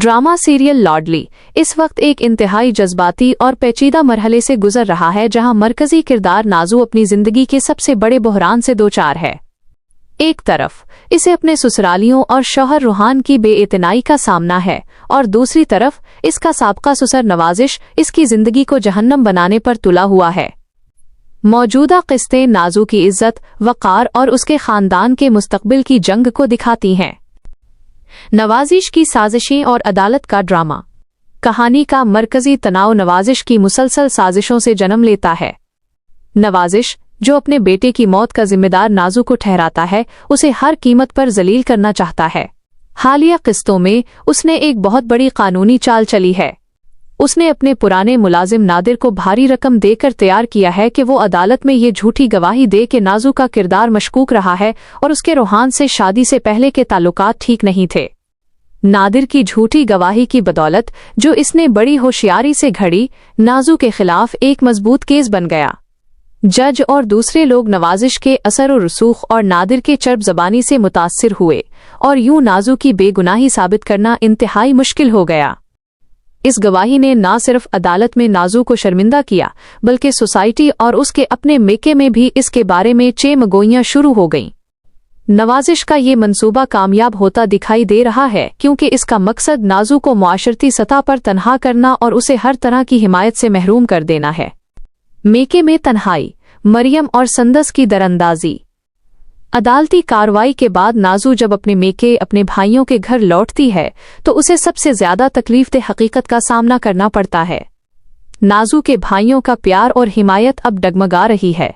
Drama serial लाडली इस वक्त एक इंतहाई जज्बाती और पेचीदा मरहले से गुजर रहा है, जहां मरकजी किरदार नाजू अपनी जिंदगी के सबसे बड़े बहरान से दो चार है। एक तरफ इसे अपने ससुरालियों और शौहर रूहान की बेइतनाई का सामना है, और दूसरी तरफ इसका साबका ससुर नवाजिश इसकी जिंदगी को जहन्नम बनाने पर तुला हुआ है। मौजूदा किस्तें नाजू की इज्जत, वक़ार और उसके खानदान के मुस्तकबिल की जंग को दिखाती हैं। नवाजिश की साजिशें और अदालत का ड्रामा। कहानी का मरकजी तनाव नवाजिश की मुसलसल साजिशों से जन्म लेता है। नवाजिश, जो अपने बेटे की मौत का जिम्मेदार नाजू को ठहराता है, उसे हर कीमत पर जलील करना चाहता है। हालिया किस्तों में उसने एक बहुत बड़ी कानूनी चाल चली है। उसने अपने पुराने मुलाजिम नादिर को भारी रकम देकर तैयार किया है कि वो अदालत में ये झूठी गवाही दे कि नाजू का किरदार मशकूक रहा है और उसके रूहान से शादी से पहले के ताल्लुकात ठीक नहीं थे। नादिर की झूठी गवाही की बदौलत, जो इसने बड़ी होशियारी से घड़ी, नाजू के खिलाफ एक मजबूत केस बन गया। जज और दूसरे लोग नवाजिश के असर और रसूख और नादिर के चर्ब ज़बानी से मुतासिर हुए, और यूं नाजू की बेगुनाही साबित करना इंतहाई मुश्किल हो गया। इस गवाही ने न सिर्फ अदालत में नाजू को शर्मिंदा किया, बल्कि सोसाइटी और उसके अपने मेके में भी इसके बारे में चेमगोइयां शुरू हो गईं। नवाजिश का ये मंसूबा कामयाब होता दिखाई दे रहा है, क्योंकि इसका मकसद नाजू को मुआशरती सतह पर तन्हा करना और उसे हर तरह की हिमायत से महरूम कर देना है। मेके में तन्हाई, मरियम और संदस की दरअंदाजी। अदालती कार्रवाई के बाद नाजू जब अपने मेके, अपने भाइयों के घर लौटती है, तो उसे सबसे ज्यादा तकलीफदेह हकीकत का सामना करना पड़ता है। नाजू के भाइयों का प्यार और हिमायत अब डगमगा रही है।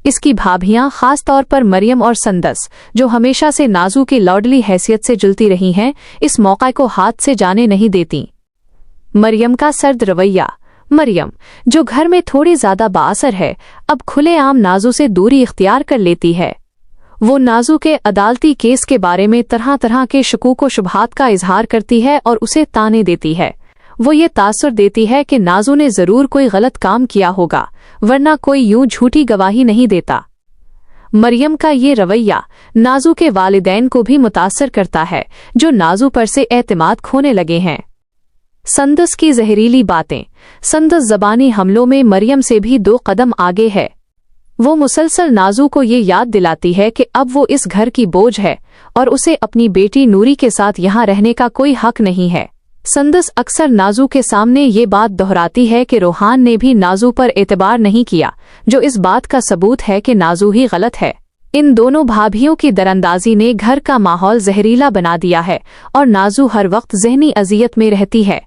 इसकी भाभियां, खास तौर पर मरियम और संदस, जो हमेशा से नाजू की लाडली हैसियत से जुलती रही हैं, इस मौके को हाथ से जाने नहीं देती। मरियम का सर्द रवैया। मरियम, जो घर में थोड़ी ज्यादा बाअसर है, अब खुलेआम नाजू से दूरी इख्तियार कर लेती है। वो नाजू के अदालती केस के बारे में तरह तरह के शकूक व शुबहात का इजहार करती है और उसे ताने देती है। वो ये तासुर देती है कि नाजू ने जरूर कोई गलत काम किया होगा, वरना कोई यूं झूठी गवाही नहीं देता। मरियम का ये रवैया नाजू के वालिदैन को भी मुतासर करता है, जो नाजू पर से एतमाद खोने लगे हैं। संदस की जहरीली बातें। संदस ज़बानी हमलों में मरियम से भी 2 कदम आगे है। वो मुसलसल नाजू को ये याद दिलाती है कि अब वो इस घर की बोझ है और उसे अपनी बेटी नूरी के साथ यहाँ रहने का कोई हक नहीं है। संदस अक्सर नाजू के सामने ये बात दोहराती है कि रूहान ने भी नाजू पर एतबार नहीं किया, जो इस बात का सबूत है कि नाजू ही गलत है। इन दोनों भाभियों की दरअंदाजी ने घर का माहौल जहरीला बना दिया है और नाजू हर वक्त ज़हनी अजियत में रहती है।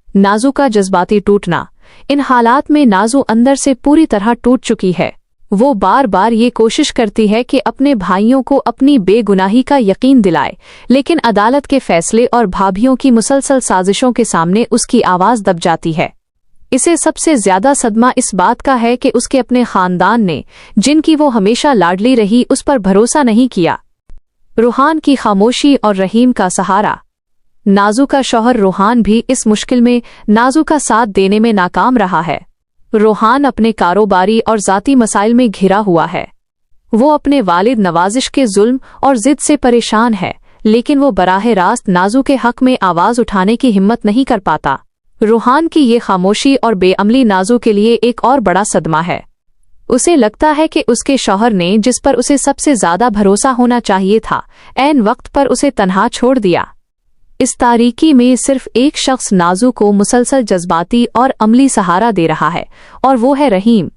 नाजू का जज्बाती टूटना। इन हालात में नाजू अंदर से पूरी तरह टूट चुकी है। वो बार बार ये कोशिश करती है कि अपने भाइयों को अपनी बेगुनाही का यकीन दिलाए, लेकिन अदालत के फैसले और भाभियों की मुसलसल साजिशों के सामने उसकी आवाज़ दब जाती है। इसे सबसे ज्यादा सदमा इस बात का है कि उसके अपने खानदान ने, जिनकी वो हमेशा लाडली रही, उस पर भरोसा नहीं किया। रूहान की खामोशी और रहीम का सहारा। नाजू का शौहर रूहान भी इस मुश्किल में नाजू का साथ देने में नाकाम रहा है। रूहान अपने कारोबारी और ज़ाती मसाइल में घिरा हुआ है। वो अपने वालिद नवाजिश के जुल्म और जिद से परेशान है, लेकिन वो बराह रास्त नाजू के हक में आवाज़ उठाने की हिम्मत नहीं कर पाता। रूहान की ये खामोशी और बेअमली नाजू के लिए एक और बड़ा सदमा है। उसे लगता है कि उसके शौहर ने, जिस पर उसे सबसे ज़्यादा भरोसा होना चाहिए था, ऐन वक्त पर उसे तन्हा छोड़ दिया। इस तारीकी में सिर्फ एक शख्स नाजू को मुसलसल जज्बाती और अमली सहारा दे रहा है, और वो है रहीम।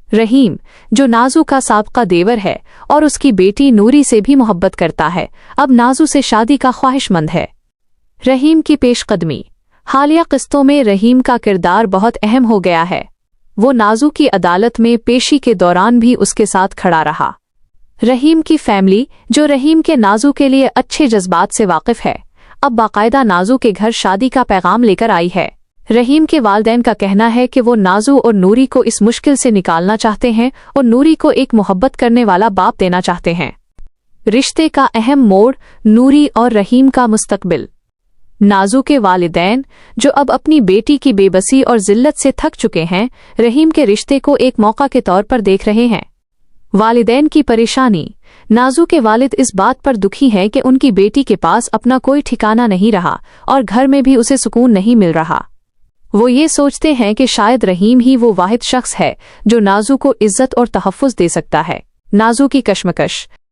रहीम, जो नाजू का साबका देवर है और उसकी बेटी नूरी से भी मोहब्बत करता है, अब नाजू से शादी का ख्वाहिशमंद है। रहीम की पेशकदमी। हालिया किस्तों में रहीम का किरदार बहुत अहम हो गया है। वो नाजू की अदालत में पेशी के दौरान भी उसके साथ खड़ा रहा। रहीम की फैमिली, जो रहीम के नाजू के लिए अच्छे जज्बात से वाकिफ है, अब बाकायदा नाजू के घर शादी का पैगाम लेकर आई है। रहीम के वालिदैन का कहना है कि वो नाजू और नूरी को इस मुश्किल से निकालना चाहते हैं और नूरी को एक मोहब्बत करने वाला बाप देना चाहते हैं। रिश्ते का अहम मोड़। नूरी और रहीम का मुस्तकबिल। नाजू के वालिदैन, जो अब अपनी बेटी की बेबसी और जिल्लत से थक चुके हैं, रहीम के रिश्ते को एक मौका के तौर पर देख रहे हैं। वालिदैन की परेशानी। नाजू के वालिद इस बात पर दुखी हैं कि उनकी बेटी के पास अपना कोई ठिकाना नहीं रहा और घर में भी उसे सुकून नहीं मिल रहा। वो ये सोचते हैं कि शायद रहीम ही वो वाहिद शख्स है जो नाजू को इज्जत और तहफ़्फ़ुज़ दे सकता है। नाजू की कश्मकश।